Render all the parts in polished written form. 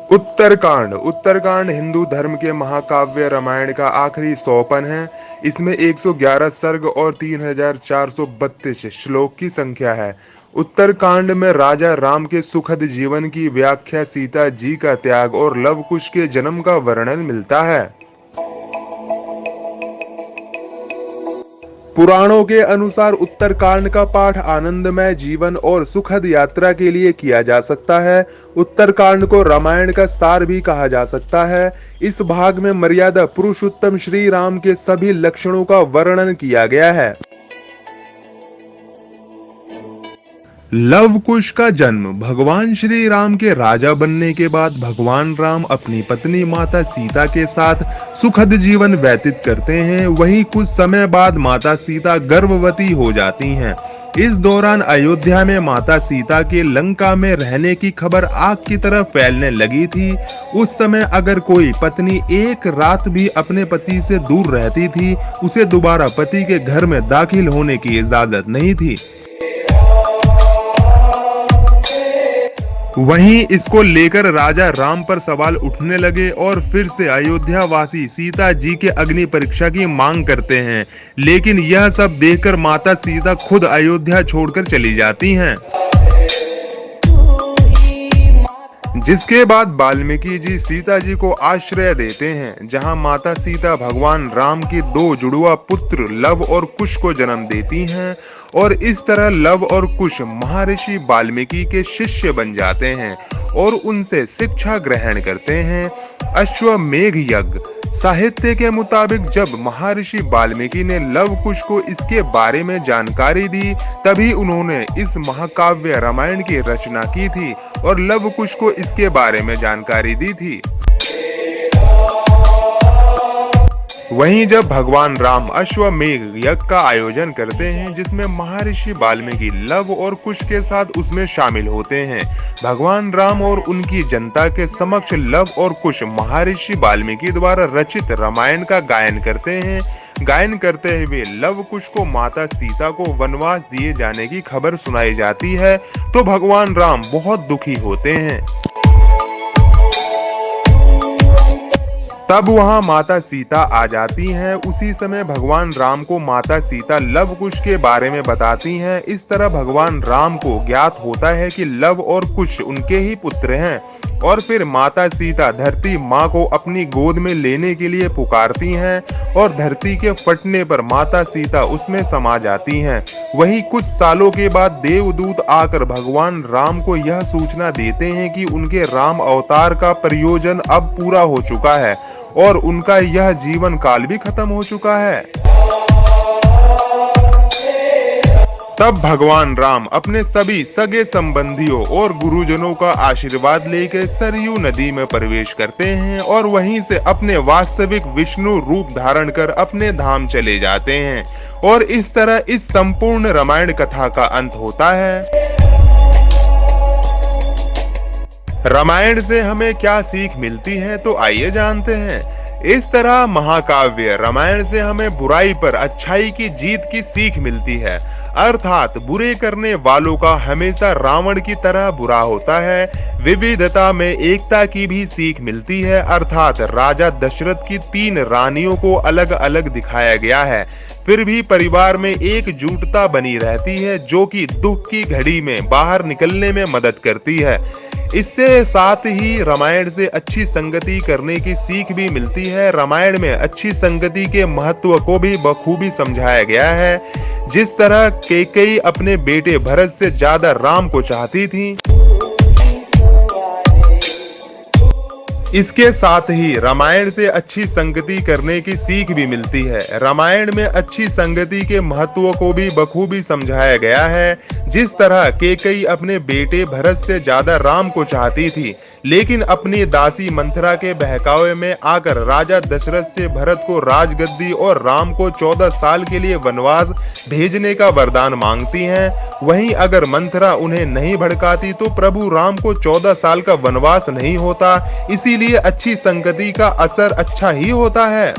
उत्तरकांड। उत्तरकांड हिंदू धर्म के महाकाव्य रामायण का आखिरी सोपान है। इसमें 111 सर्ग और 3432 श्लोक की संख्या है। उत्तरकांड में राजा राम के सुखद जीवन की व्याख्या, सीता जी का त्याग और लव कुश के जन्म का वर्णन मिलता है। पुराणों के अनुसार उत्तरकांड का पाठ आनंदमय जीवन और सुखद यात्रा के लिए किया जा सकता है। उत्तरकांड को रामायण का सार भी कहा जा सकता है। इस भाग में मर्यादा पुरुषोत्तम श्री राम के सभी लक्षणों का वर्णन किया गया है। लव कुश का जन्म। भगवान श्री राम के राजा बनने के बाद भगवान राम अपनी पत्नी माता सीता के साथ सुखद जीवन व्यतीत करते हैं। वहीं कुछ समय बाद माता सीता गर्भवती हो जाती हैं। इस दौरान अयोध्या में माता सीता के लंका में रहने की खबर आग की तरह फैलने लगी थी। उस समय अगर कोई पत्नी एक रात भी अपने पति से दूर रहती थी, उसे दोबारा पति के घर में दाखिल होने की इजाजत नहीं थी। वहीं इसको लेकर राजा राम पर सवाल उठने लगे और फिर से अयोध्या वासी सीता जी के अग्नि परीक्षा की मांग करते हैं। लेकिन यह सब देखकर माता सीता खुद अयोध्या छोड़कर चली जाती हैं। जिसके बाद वाल्मीकि जी सीता जी को आश्रय देते हैं, जहां माता सीता भगवान राम की 2 जुड़वा पुत्र लव और कुश को जन्म देती हैं और इस तरह लव और कुश महर्षि वाल्मीकि के शिष्य बन जाते हैं और उनसे शिक्षा ग्रहण करते हैं। अश्वमेध यज्ञ। साहित्य के मुताबिक जब महर्षि वाल्मीकि ने लव कुश को इसके बारे में जानकारी दी, तभी उन्होंने इस महाकाव्य रामायण की रचना की थी और लव कुश को इसके बारे में जानकारी दी थी। वहीं जब भगवान राम अश्वमेध यज्ञ का आयोजन करते हैं, जिसमें महर्षि वाल्मीकि लव और कुश के साथ उसमें शामिल होते हैं, भगवान राम और उनकी जनता के समक्ष लव और कुश महर्षि वाल्मीकि द्वारा रचित रामायण का गायन करते हैं। गायन करते हुए लव कुश को माता सीता को वनवास दिए जाने की खबर सुनाई जाती है, तो भगवान राम बहुत दुखी होते हैं। तब वहां माता सीता आ जाती हैं। उसी समय भगवान राम को माता सीता लव कुश के बारे में बताती हैं। इस तरह भगवान राम को ज्ञात होता है कि लव और कुश उनके ही पुत्र हैं और फिर माता सीता धरती माँ को अपनी गोद में लेने के लिए पुकारती हैं और धरती के फटने पर माता सीता उसमें समा जाती हैं। वहीं कुछ सालों के बाद देवदूत आकर भगवान राम को यह सूचना देते हैं कि उनके राम अवतार का प्रयोजन अब पूरा हो चुका है और उनका यह जीवन काल भी खत्म हो चुका है। तब भगवान राम अपने सभी सगे संबंधियों और गुरुजनों का आशीर्वाद लेकर सरयू नदी में प्रवेश करते हैं और वहीं से अपने वास्तविक विष्णु रूप धारण कर अपने धाम चले जाते हैं और इस तरह इस संपूर्ण रामायण कथा का अंत होता है। रामायण से हमें क्या सीख मिलती है, तो आइए जानते हैं। इस तरह महाकाव्य रामायण से हमें बुराई पर अच्छाई की जीत की सीख मिलती है, अर्थात बुरे करने वालों का हमेशा रावण की तरह बुरा होता है। विविधता में एकता की भी सीख मिलती है, अर्थात राजा दशरथ की 3 रानियों को अलग अलग दिखाया गया है, फिर भी परिवार में एकजुटता बनी रहती है, जो कि दुख की घड़ी में बाहर निकलने में मदद करती है। इससे साथ ही रामायण से अच्छी संगति करने की सीख भी मिलती है। रामायण में अच्छी संगति के महत्व को भी बखूबी समझाया गया है। जिस तरह कैकेयी अपने बेटे भरत से ज्यादा राम को चाहती थी, इसके साथ ही रामायण से अच्छी संगति करने की सीख भी मिलती है। रामायण में अच्छी संगति के महत्व को भी बखूबी समझाया गया है। जिस तरह कैकेयी अपने बेटे भरत से ज्यादा राम को चाहती थी, लेकिन अपनी दासी मंथरा के बहकावे में आकर राजा दशरथ से भरत को राजगद्दी और राम को 14 साल के लिए वनवास भेजने का वरदान मांगती हैं, वहीं अगर मंथरा उन्हें नहीं भड़काती तो प्रभु राम को 14 साल का वनवास नहीं होता। इसीलिए अच्छी संगति का असर अच्छा ही होता है।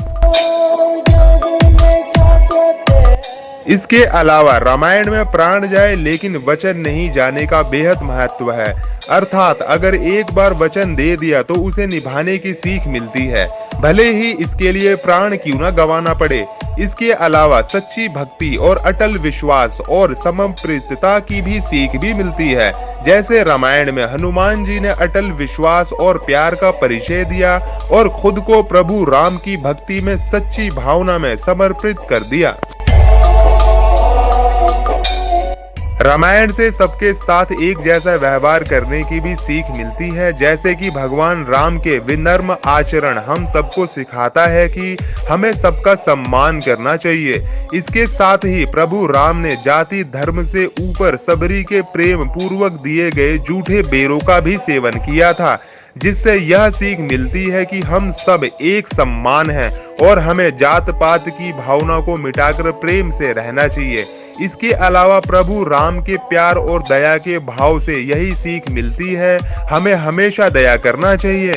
इसके अलावा रामायण में प्राण जाए लेकिन वचन नहीं जाने का बेहद महत्व है। अर्थात अगर एक बार वचन दे दिया तो उसे निभाने की सीख मिलती है, भले ही इसके लिए प्राण क्यों न गंवाना पड़े। इसके अलावा सच्ची भक्ति और अटल विश्वास और समर्पितता की भी सीख भी मिलती है। जैसे रामायण में हनुमान जी ने अटल विश्वास और प्यार का परिचय दिया और खुद को प्रभु राम की भक्ति में सच्ची भावना में समर्पित कर दिया। रामायण से सबके साथ एक जैसा व्यवहार करने की भी सीख मिलती है। जैसे कि भगवान राम के विनम्र आचरण हम सबको सिखाता है कि हमें सबका सम्मान करना चाहिए। इसके साथ ही प्रभु राम ने जाति धर्म से ऊपर सबरी के प्रेम पूर्वक दिए गए झूठे बेरों का भी सेवन किया था, जिससे यह सीख मिलती है कि हम सब एक समान हैं और हमें जात पात की भावना को मिटाकर प्रेम से रहना चाहिए। इसके अलावा प्रभु राम के प्यार और दया के भाव से यही सीख मिलती है, हमें हमेशा दया करना चाहिए।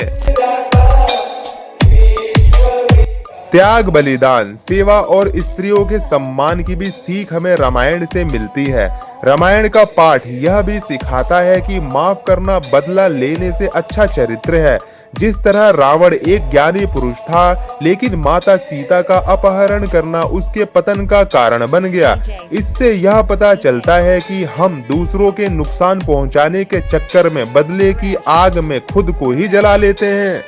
त्याग, बलिदान, सेवा और स्त्रियों के सम्मान की भी सीख हमें रामायण से मिलती है। रामायण का पाठ यह भी सिखाता है कि माफ करना बदला लेने से अच्छा चरित्र है। जिस तरह रावण एक ज्ञानी पुरुष था, लेकिन माता सीता का अपहरण करना उसके पतन का कारण बन गया। इससे यह पता चलता है कि हम दूसरों के नुकसान पहुंचाने के चक्कर में बदले की आग में खुद को ही जला लेते हैं।